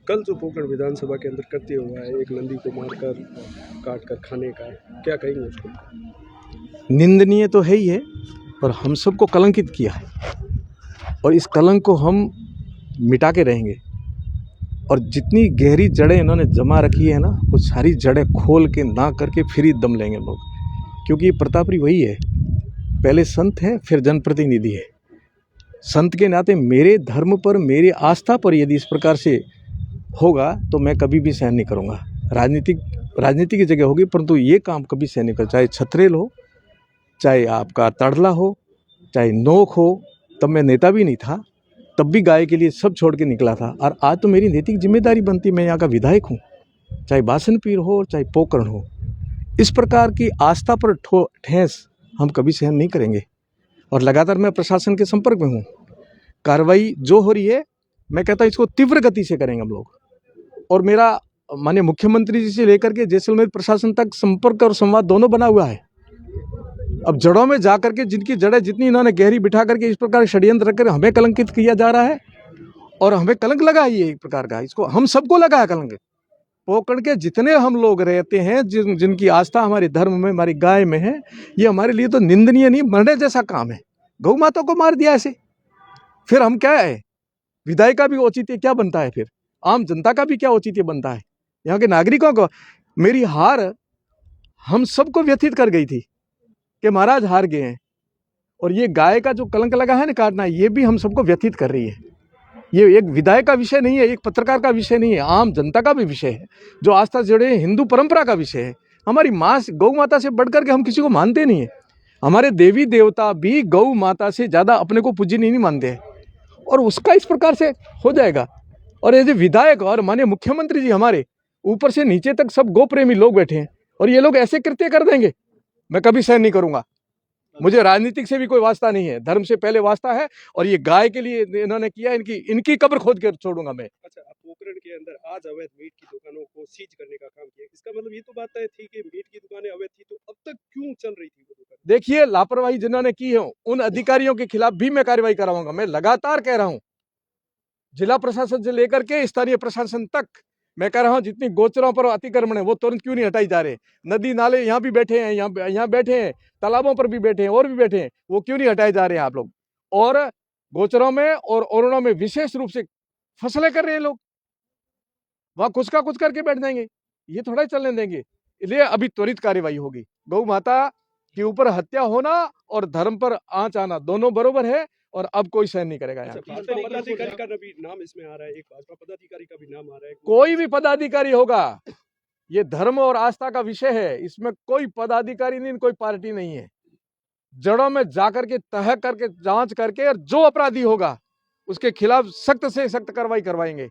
कल जो पोकरण विधानसभा के अंदर कृत्य हुआ है, एक नंदी को मारकर काट कर खाने का, क्या कहेंगे उसको? निंदनीय तो है ही है, और हम सबको कलंकित किया है और इस कलंक को हम मिटा के रहेंगे। और जितनी गहरी जड़ें इन्होंने जमा रखी है ना, वो सारी जड़ें खोल के ना करके फिर ही दम लेंगे लोग, क्योंकि ये प्रतापरी वही है, पहले संत है फिर जनप्रतिनिधि है। संत के नाते मेरे धर्म पर, मेरी आस्था पर यदि इस प्रकार से होगा तो मैं कभी भी सहन नहीं करूँगा। राजनीति की जगह होगी, परंतु ये काम कभी सहन नहीं कर, चाहे छत्रेल हो, चाहे आपका तड़ला हो, चाहे नोक हो। तब मैं नेता भी नहीं था, तब भी गाय के लिए सब छोड़ के निकला था। और आज तो मेरी नैतिक जिम्मेदारी बनती, मैं यहाँ का विधायक हूँ, चाहे बासन पीर हो चाहे पोकरण हो। इस प्रकार की आस्था पर ठेस हम कभी सहन नहीं करेंगे। और लगातार मैं प्रशासन के संपर्क में हूँ। कार्रवाई जो हो रही है, मैं कहता हूँ इसको तीव्र गति से करेंगे हम लोग। और मेरा माननीय मुख्यमंत्री जी से लेकर के जैसलमेर प्रशासन तक संपर्क और संवाद दोनों बना हुआ है। अब जड़ों में जाकर के, जिनकी जड़ें जितनी इन्होंने गहरी बिठा करके इस प्रकार षड्यंत्र रखकर हमें कलंकित किया जा रहा है, और हमें कलंक लगा है ये एक प्रकार का, इसको हम सबको लगा है कलंक। पोकरण के जितने हम लोग रहते हैं, जिनकी आस्था हमारे धर्म में, हमारी गाय में है, ये हमारे लिए तो निंदनीय नहीं, मरने जैसा काम है। गौ माता को मार दिया ऐसे, फिर हम क्या है? विधायक का भी औचित्य क्या बनता है? फिर आम जनता का भी क्या औचित्य बनता है? यहाँ के नागरिकों को मेरी हार हम सबको व्यथित कर गई थी कि महाराज हार गए हैं। और ये गाय का जो कलंक लगा है ना काटना, ये भी हम सबको व्यथित कर रही है। ये एक विधायक का विषय नहीं है, एक पत्रकार का विषय नहीं है, आम जनता का भी विषय है, जो आस्था से जुड़े हिंदू परंपरा का विषय है। हमारी माँ गौ माता से बढ़कर के हम किसी को मानते नहीं है। हमारे देवी देवता भी गौ माता से ज़्यादा अपने को पूजनीय नहीं मानते हैं, और उसका इस प्रकार से हो जाएगा। और ये जो विधायक और माननीय मुख्यमंत्री जी हमारे ऊपर से नीचे तक सब गौ प्रेमी लोग बैठे हैं, और ये लोग ऐसे कृत्य कर देंगे, मैं कभी सहन नहीं करूंगा। मुझे राजनीतिक से भी कोई वास्ता नहीं है, धर्म से पहले वास्ता है। और ये गाय के लिए इन्होंने किया, इनकी कब्र खोद कर छोड़ूंगा मैं। अच्छा, पोकरण के अंदर आज अवैध मीट की दुकानों को सीज करने का काम किया, इसका मतलब ये तो बात तय थी कि मीट की दुकानें अवैध थी, तो अब तक क्यों चल रही थी वो दुकान? देखिए, लापरवाही जिन्होंने की है उन अधिकारियों के खिलाफ भी मैं कार्रवाई कराऊंगा। मैं लगातार कह रहा हूं, जिला प्रशासन से लेकर के स्थानीय प्रशासन तक मैं कह रहा हूं, जितनी गोचरों पर अतिक्रमण है वो तुरंत क्यों नहीं हटाई जा रहे? नदी नाले यहाँ भी बैठे हैं, यहाँ बैठे हैं, तालाबों पर भी बैठे हैं, और भी बैठे हैं, वो क्यों नहीं हटाए जा रहे हैं आप लोग? और गोचरों में और ओरणों में विशेष रूप से फसलें कर रहे हैं लोग, वहां कुछ का कुछ करके बैठ जाएंगे, ये थोड़ा ही चलने देंगे। इसलिए अभी त्वरित कार्यवाही होगी। गौ माता के ऊपर हत्या होना और धर्म पर आंच आना दोनों बरोबर है, और अब कोई सहन नहीं करेगा। यहाँ भाजपा पदाधिकारी का भी नाम इसमें आ रहा है, एक भाजपा पदाधिकारी का भी नाम आ रहा है। कोई भी पदाधिकारी होगा, ये धर्म और आस्था का विषय है, इसमें कोई पदाधिकारी नहीं, कोई पार्टी नहीं है। जड़ों में जाकर के तह करके जांच करके, और जो अपराधी होगा उसके खिलाफ सख्त से सख्त कार्रवाई करवाएंगे।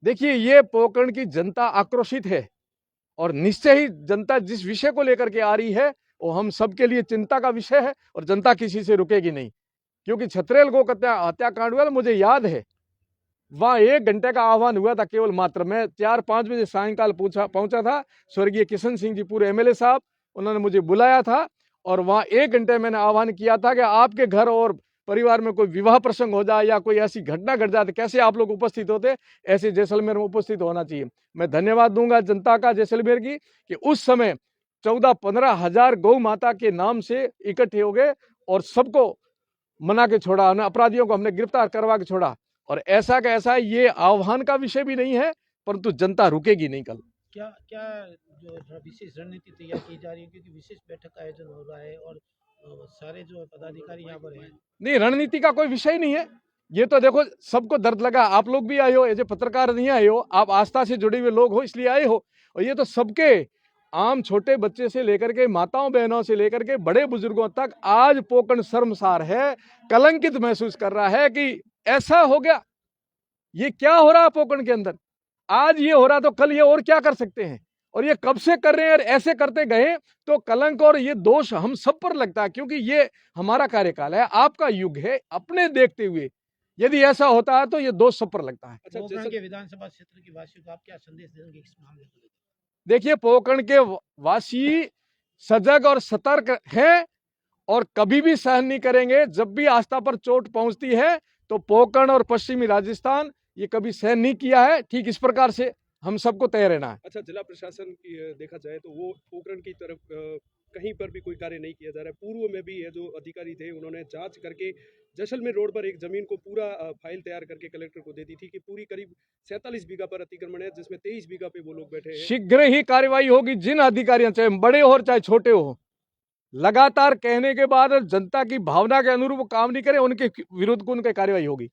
देखिए, ये पोकरण की जनता आक्रोशित है, और निश्चय ही जनता जिस विषय को लेकर के आ रही है वो हम सबके लिए चिंता का विषय है, और जनता किसी से रुकेगी नहीं। क्योंकि छत्रेल गौ हत्याकांड हुआ, मुझे याद है वहां 1 घंटे का आह्वान हुआ था केवल मात्र। मैं 4-5 बजे सायंकाल पहुंचा था। स्वर्गीय किशन सिंह जी पूरे एमएलए साहब, उन्होंने मुझे बुलाया था, और वहां 1 घंटे मैंने आह्वान किया था कि आपके घर और परिवार में कोई विवाह प्रसंग हो जाए या कोई ऐसी घटना घट जाए तो कैसे आप लोग उपस्थित होते, ऐसे जैसलमेर में उपस्थित होना चाहिए। मैं धन्यवाद दूंगा जनता का जैसलमेर की, कि उस समय 14-15 हजार गौ माता के नाम से इकट्ठे हो गए, और सबको मना के छोड़ा, अपराधियों को हमने गिरफ्तार करवा के छोड़ा। और ऐसा का ऐसा, ये आह्वान का विषय भी नहीं है, परंतु जनता रुकेगी नहीं। कल क्या क्या जो विशेष रणनीति तैयार की जा रही है, क्योंकि विशेष बैठक का आयोजन हो रहा है और सारे जो पदाधिकारी यहाँ पर हैं? नहीं, रणनीति का कोई विषय नहीं है। ये तो देखो, सबको दर्द लगा, आप लोग भी आए हो, एज ए पत्रकार नहीं आए हो, आप आस्था से जुड़े हुए लोग हो इसलिए आए हो। और ये तो सबके, आम छोटे बच्चे से लेकर के माताओं बहनों से लेकर के बड़े बुजुर्गों तक आज पोकरण शर्मसार है, कलंकित महसूस कर रहा है कि ऐसा हो गया। ये क्या हो रहा है पोकरण के अंदर? आज ये हो रहा तो कल ये और क्या कर सकते हैं? और ये कब से कर रहे हैं, और ऐसे करते गए तो कलंक और ये दोष हम सब पर लगता है, क्योंकि ये हमारा कार्यकाल है, आपका युग है। अपने देखते हुए यदि ऐसा होता है तो ये दोष सब पर लगता है। पोकरण के विधानसभा क्षेत्र के वासियों को आप क्या संदेश देंगे इस मामले को? देखिए, पोकरण के वासी सजग और सतर्क हैं, और कभी भी सहन नहीं करेंगे। जब भी आस्था पर चोट पहुंचती है तो पोकरण और पश्चिमी राजस्थान ये कभी सहन नहीं किया है। ठीक इस प्रकार से हम सबको तय रहना है। अच्छा, जिला प्रशासन की देखा जाए तो वो पोखरण की तरफ कहीं पर भी कोई कार्य नहीं किया जा रहा है। पूर्व में भी ये जो अधिकारी थे उन्होंने जांच करके जैसलमेर रोड पर एक जमीन को पूरा फाइल तैयार करके कलेक्टर को दे दी थी कि पूरी करीब 47 बीघा पर अतिक्रमण है, जिसमें 23 बीघा पे वो लोग बैठे हैं। शीघ्र ही कार्रवाई होगी। जिन अधिकारियों, चाहे बड़े हो चाहे छोटे हो, लगातार कहने के बाद जनता की भावना के अनुरूप काम नहीं करे, उनके विरुद्ध को उनकी कार्रवाई होगी।